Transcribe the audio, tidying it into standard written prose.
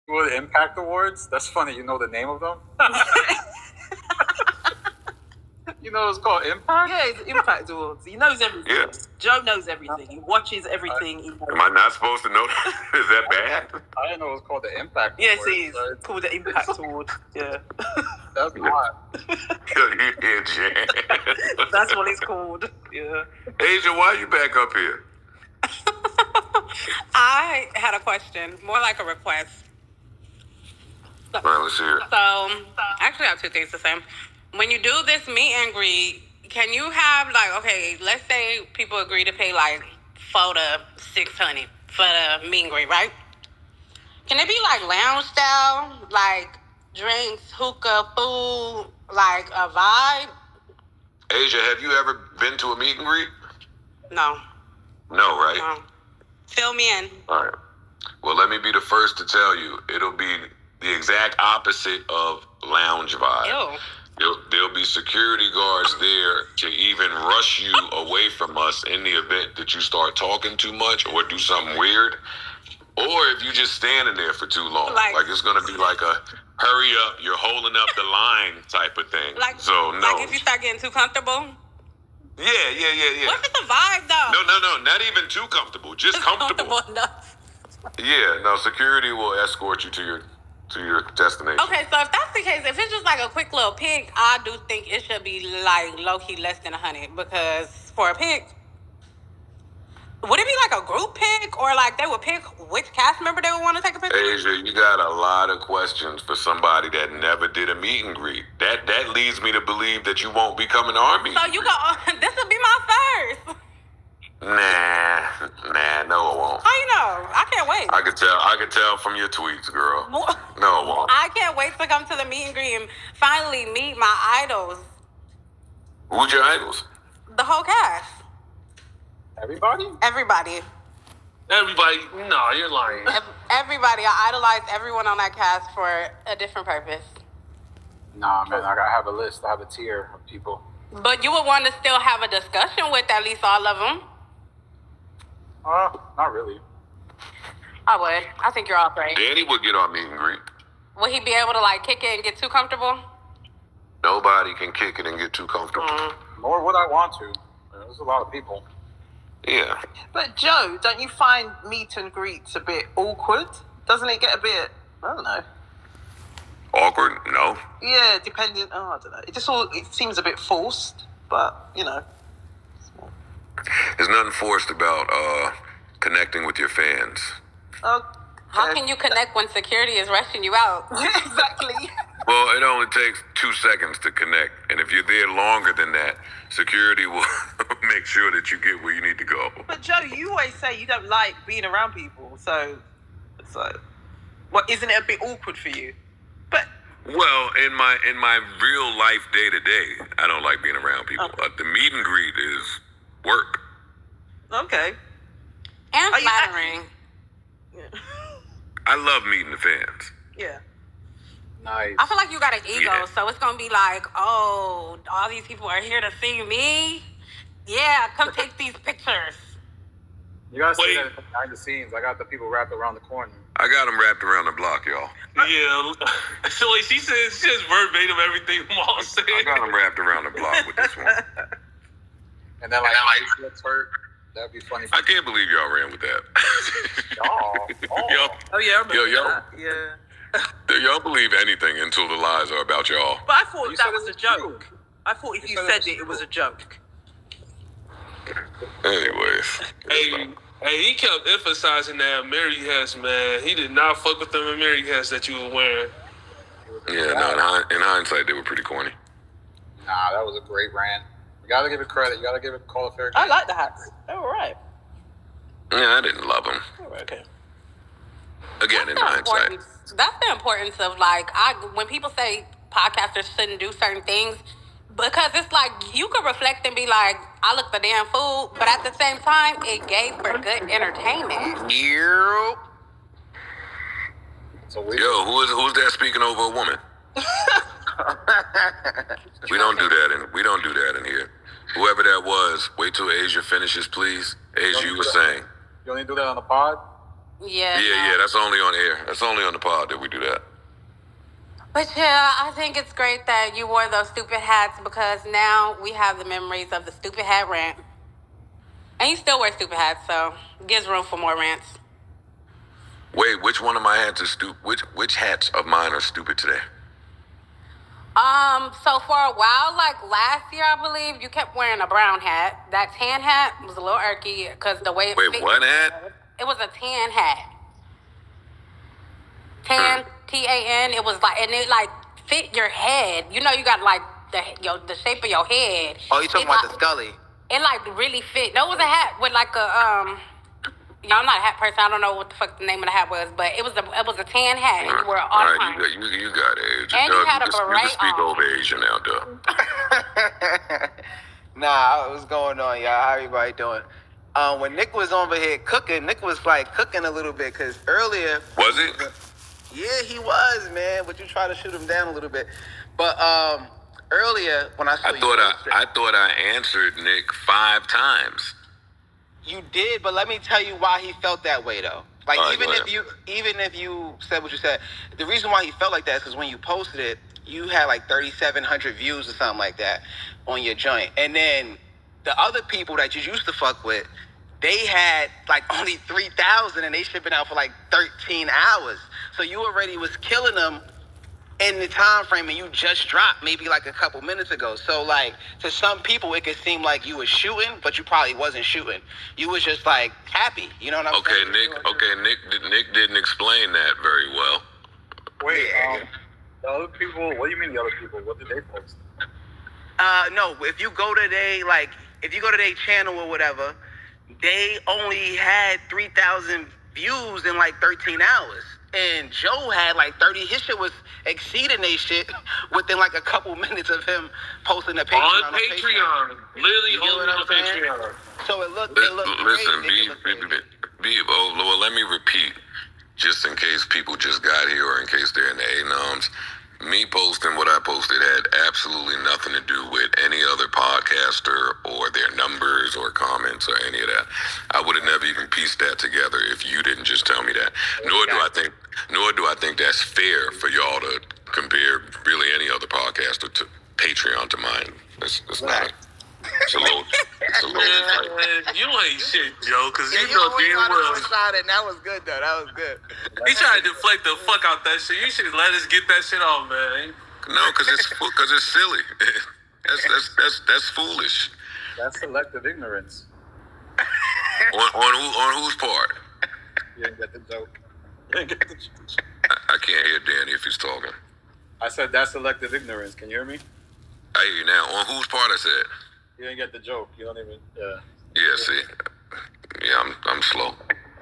With Impact Awards? That's funny. You know the name of them? You know it's called Impact? Yeah, it's Impact Awards. He knows everything. Yeah. Joe knows everything. He watches everything. Am I not supposed to know that? Is that bad? I didn't know it was called the Impact Yes, Awards. it is. It's called the Impact Award. Yeah. That's hot. That's what it's called. Yeah. Asia, why are you back up here? I had a question, more like a request. All right, let's hear it. So, actually, I have two things to say. When you do this meet and greet, can you have like, okay, let's say people agree to pay like $400 to $600 for the meet and greet, right? Can it be like lounge style, like drinks, hookah, food, like a vibe? Asia, have you ever been to a meet and greet? No. No, right? No. Fill me in. All right. Well, let me be the first to tell you, it'll be the exact opposite of lounge vibe. Ew. There'll be security guards there to even rush you away from us in the event that you start talking too much or do something weird. Or if you just standing there for too long. Like it's going to be like a hurry up, you're holding up the line type of thing. So, no. Like if you start getting too comfortable? Yeah. What's with the vibe, though? No, not even too comfortable. Just comfortable. Enough. Yeah, no, security will escort you to your destination. Okay, so if that's the case, if it's just like a quick little pick, I do think it should be like low-key less than $100 because for a pick, would it be like a group pick or like they would pick which cast member they would want to take a picture with? Asia, you got a lot of questions for somebody that never did a meet and greet. That leads me to believe that you won't be coming to our meet. So you go, this will be my first. Nah, no, it won't. How you know? I can't wait. I could tell from your tweets, girl. No, it won't. I can't wait to come to the meet and greet and finally meet my idols. Who's your idols? The whole cast. Everybody? Everybody. No, you're lying. Everybody. I idolize everyone on that cast for a different purpose. Nah, man, I gotta have a list. I have a tier of people. But you would want to still have a discussion with at least all of them. Not really. I would. I think you're all great. Danny would get our meet and greet. Would he be able to like kick it and get too comfortable? Nobody can kick it and get too comfortable. Nor would I want to. There's a lot of people. Yeah. But Joe, don't you find meet and greets a bit awkward? Doesn't it get a bit, I don't know. Awkward? No. Yeah, depending, I don't know. It seems a bit forced, but, you know. There's nothing forced about connecting with your fans. Okay. How can you connect when security is rushing you out? Yeah, exactly. Well, it only takes 2 seconds to connect. And if you're there longer than that, security will make sure that you get where you need to go. But Joe, you always say you don't like being around people. So what, isn't it a bit awkward for you? But well, in my real life day to day, I don't like being around people. But the meet and greet is work. Okay. And flattering. Yeah. I love meeting the fans. Yeah. Nice. I feel like you got an ego, so it's going to be like, oh, all these people are here to see me? Yeah, come take these pictures. You gotta see that behind the scenes. I got the people wrapped around the corner. I got them wrapped around the block, y'all. Yeah. So like she says verbatim everything Mom said. I got them wrapped around the block with this one. And then like he gets hurt. That'd be funny. I can't believe y'all ran with that. Y'all. Oh, yeah, I remember Yo. that. Yeah. Y'all believe anything until the lies are about y'all. But I thought You that said was it a was joke. true. I thought if you said said it it, was it was a joke. Anyways. Hey, he kept emphasizing that Mary has, man. He did not fuck with them in Mary has that you were wearing. Yeah, no, in hindsight, they were pretty corny. Nah, that was a great rant. You gotta give it credit. You gotta give it call it fair. I like the hats. They were right. Yeah, I didn't love them. They were okay. Again, in hindsight. That's the importance of like, when people say podcasters shouldn't do certain things, because it's like you could reflect and be like, I look the damn fool, but at the same time, it gave for good entertainment. So Yo, who's that speaking over a woman? We don't do that in here. Whoever that was, wait till Asia finishes, please. Asia, you were saying. You only do that on the pod? Yeah. Yeah, that's only on air. That's only on the pod that we do that. But yeah, I think it's great that you wore those stupid hats because now we have the memories of the stupid hat rant. And you still wear stupid hats, so it gives room for more rants. Wait, which one of my hats is stupid? Which hats of mine are stupid today? So for a while, like last year, I believe, you kept wearing a brown hat. That tan hat was a little irky because the way it Wait, fit what your hat? head. It was a tan hat. Tan, T-A-N. It was like, and it like fit your head. You know, you got like the shape of your head. Oh, you talking about the Scully? It like really fit. No, it was a hat with like a Yeah, I'm not a hat person. I don't know what the fuck the name of the hat was, but it was a tan hat, and you wore it all the time. You got age. And you had a beret You can speak on. over Asian now, though. Nah, what's going on, y'all? How everybody doing? When Nick was over here cooking, Nick was like cooking a little bit because earlier. Was it? Yeah, he was, man. But you try to shoot him down a little bit. But earlier when I saw I thought I answered Nick 5 times. You did, but let me tell you why he felt that way, though. Like, right, even if you said what you said, the reason why he felt like that is because when you posted it, you had like 3,700 views or something like that on your joint. And then the other people that you used to fuck with, they had like only 3,000 and they shipping out for like 13 hours. So you already was killing them in the time frame, and you just dropped maybe like a couple minutes ago. So like to some people it could seem like you was shooting, but you probably wasn't shooting. You was just like happy. You know what I'm saying? Nick didn't explain that very well. Wait, the other people, what do you mean the other people? What did they post? No, if you go to their channel or whatever, they only had 3,000 views in like 13 hours. And Joe had like 30. His shit was exceeding their shit within like a couple minutes of him posting a picture on Patreon. Literally only on Patreon. So it looked Listen, great. well, let me repeat, just in case people just got here or in case they're in the ANOMs. Me posting what I posted had absolutely nothing to do with any other podcaster or their numbers or comments or any of that. I would have never even pieced that together if you didn't just tell me that. Nor do I think that's fair for y'all to compare really any other podcaster to Patreon to mine. It's not. It's a little. Man, you ain't shit, Joe, because you know damn well. That was good, though. That was good. He tried to deflect the fuck out that shit. You should let us get that shit off, man. No, because it's silly. That's foolish. That's selective ignorance. On whose part? You didn't get the joke. You didn't get the joke. I can't hear Danny if he's talking. I said that's selective ignorance. Can you hear me? I hear you now. On whose part I said? You didn't get the joke. You don't even. Yeah, see. Yeah, I'm slow.